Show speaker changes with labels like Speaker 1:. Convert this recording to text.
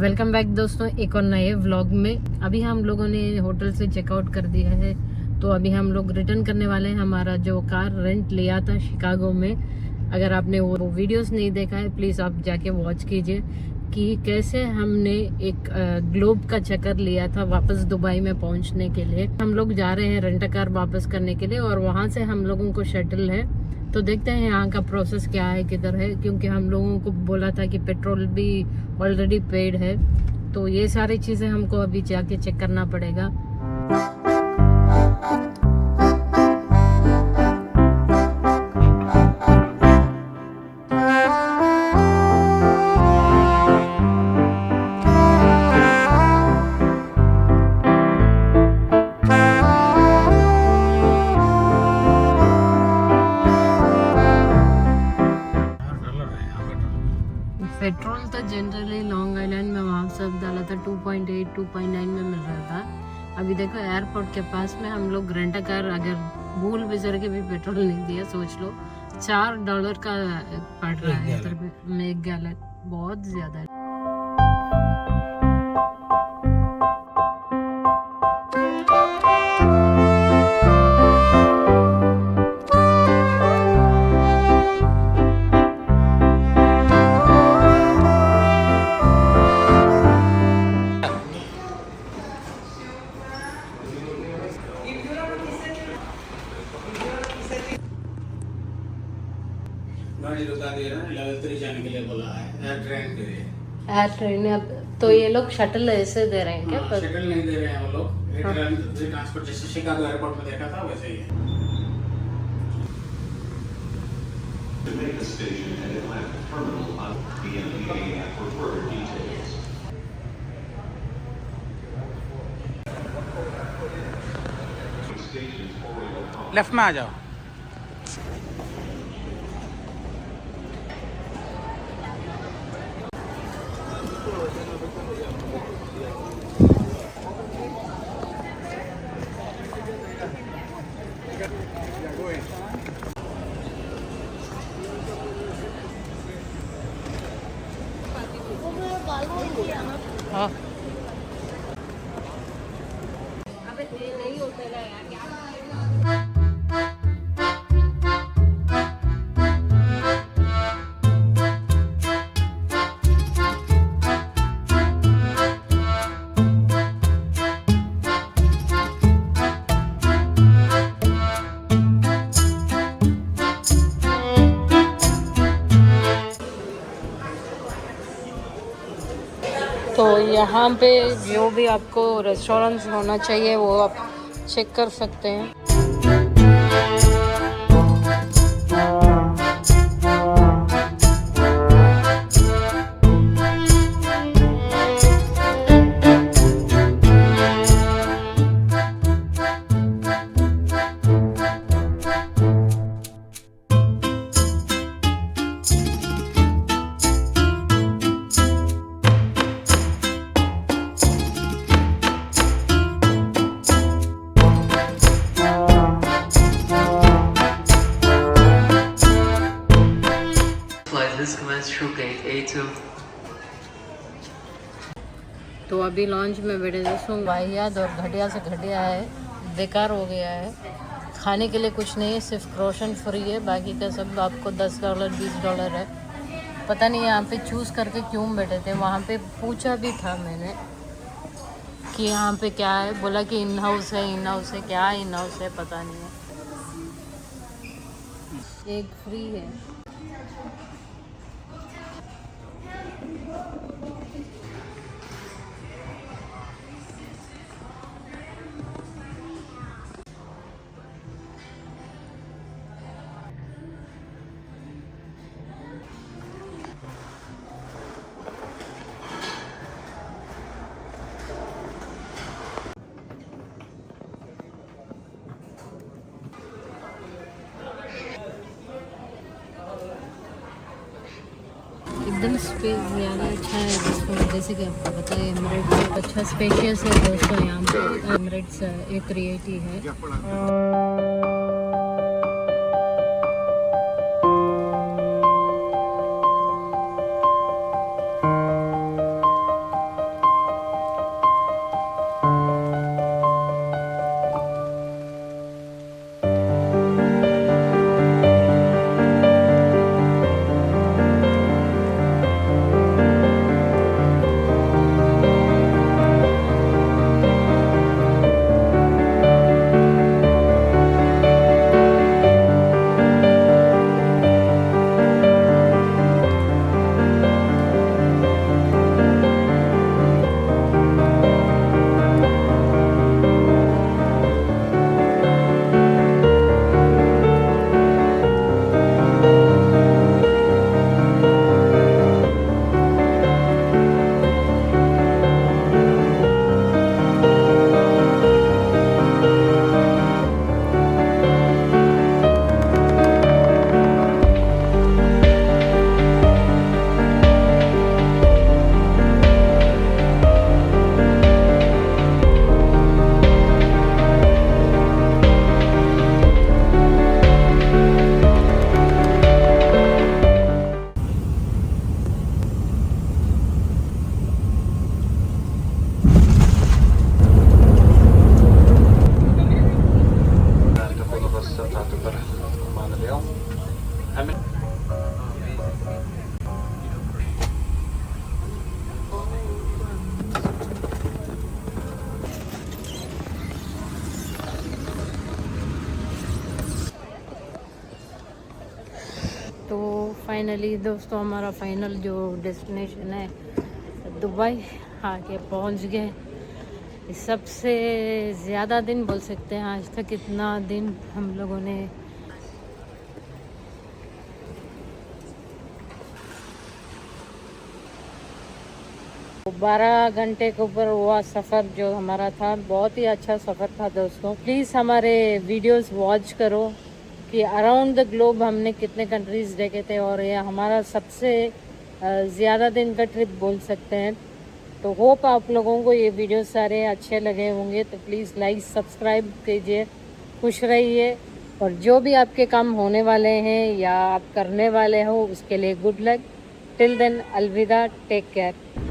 Speaker 1: Welcome back दोस्तों, एक और नए व्लॉग में। अभी हम लोगों ने होटल से चेकआउट कर दिया है, तो अभी हम लोग रिटर्न करने वाले हैं। हमारा जो कार रेंट लिया था शिकागो में, अगर आपने वो वीडियोस नहीं देखा है प्लीज़ आप जाके वॉच कीजिए कि कैसे हमने एक ग्लोब का चक्कर लिया था वापस दुबई में पहुंचने के लिए। हम लोग जा रहे हैं रेंट कार वापस करने के लिए और वहां से हम लोगों को शटल है। तो देखते हैं यहाँ का प्रोसेस क्या है, किधर है, क्योंकि हम लोगों को बोला था कि पेट्रोल भी ऑलरेडी पेड है। तो ये सारी चीज़ें हमको अभी जाके चेक करना पड़ेगा। पेट्रोल तो जनरली लॉन्ग आइलैंड में वहाँ सब डाला था 2.8 2.9 में मिल रहा था। अभी देखो एयरपोर्ट के पास में हम लोग रेंट कार अगर भूल बिजर के भी पेट्रोल नहीं दिया, सोच लो $4 का पड़ रहा है इधर में एक गैलन। बहुत ज्यादा है।
Speaker 2: गाड़ी रुका दे रहा है, लेवल 3 जाने के लिए बोला है, एयर ट्रेन के लिए।
Speaker 1: एयर ट्रेन अब तो ये लोग शटल ऐसे दे रहे हैं क्या?
Speaker 2: शटल नहीं दे रहे हैं वो लोग, एयर ट्रांसपोर्ट जैसे शिकागो एयरपोर्ट में देखा था वैसे ही है।
Speaker 3: Jamaica Station and Atlanta Terminal on the MTA app for further details.
Speaker 2: Left में आ जाओ। हाँ
Speaker 1: अबे नहीं होता है यार, क्या तो यहाँ पे जो भी आपको रेस्टोरेंट्स होना चाहिए वो आप चेक कर सकते हैं। तो अभी लॉन्च में बैठे दोस्तों, वाहियात और घटिया से घटिया है, बेकार हो गया है। खाने के लिए कुछ नहीं है, सिर्फ क्रोशन फ्री है, बाकी का सब आपको $10 $20 है। पता नहीं यहाँ पे चूज़ करके क्यों बैठे थे। वहाँ पे पूछा भी था मैंने कि यहाँ पे क्या है, बोला कि इन हाउस है। इन हाउस है क्या, इन हाउस है पता नहीं है। एक फ्री है। एकदम स्पेस ज़्यादा अच्छा है दोस्तों, जैसे कि आपको पता है एमिरेट्स बहुत अच्छा स्पेशियस है दोस्तों। यहाँ पे एमिरेट्स A380 है।
Speaker 2: Well, I mean,
Speaker 1: तो फाइनली दोस्तों हमारा फाइनल जो डेस्टिनेशन है दुबई आके पहुंच गए। सबसे ज़्यादा दिन बोल सकते हैं आज तक, इतना दिन हम लोगों ने तो 12 घंटे के ऊपर हुआ सफ़र जो हमारा था, बहुत ही अच्छा सफ़र था दोस्तों। प्लीज़ हमारे वीडियोस वॉच करो कि अराउंड द ग्लोब हमने कितने कंट्रीज़ देखे थे, और ये हमारा सबसे ज़्यादा दिन का ट्रिप बोल सकते हैं। तो होप आप लोगों को ये वीडियो सारे अच्छे लगे होंगे, तो प्लीज़ लाइक सब्सक्राइब कीजिए, खुश रहिए, और जो भी आपके काम होने वाले हैं या आप करने वाले हो उसके लिए गुड लक। टिल देन अलविदा, टेक केयर।